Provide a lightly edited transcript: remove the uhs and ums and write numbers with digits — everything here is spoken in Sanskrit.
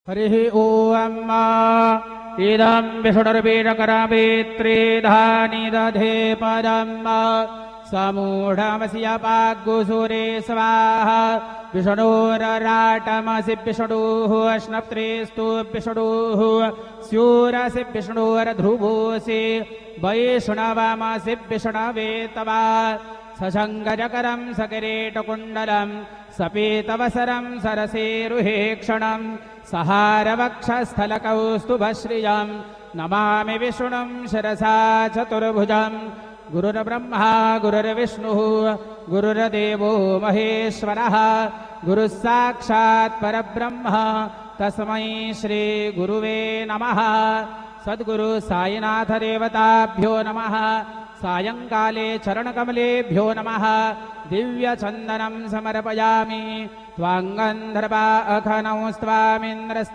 हरिः ओम् इदं विष्णुर्वीरकरवेत्रेधानि दधे पदम् समूढमस्यपाग्गुसुरे स्वाहा विष्णोरराटमसि विष्णुः अश्नप्त्रेस्तु विष्णुः स्यूरसि विष्णुर्ध्रुवोऽसि वैष्णवमसि विष्णवे तवा सशङ्गजकरं सकिरीटकुण्डलं सपीतवसरं सरसेरुहेक्षणं सहारवक्षस्थलकौस्तुभश्रियं नमामि विष्णुं शिरसा चतुर्भुजं गुरुर्ब्रह्मा गुरुर्विष्णुः गुरुर्देवो महेश्वरः गुरुः साक्षात् परब्रह्म तस्मै श्री गुरुवे नमः। सद्गुरु साईनाथ देवताभ्यो नमः। सायंकाले चरणकमलेभ्यो नमः। दिव्यचन्दनं समर्पयामि त्वाङ्गन्धर्वा अखनौ स्वामिन्द्र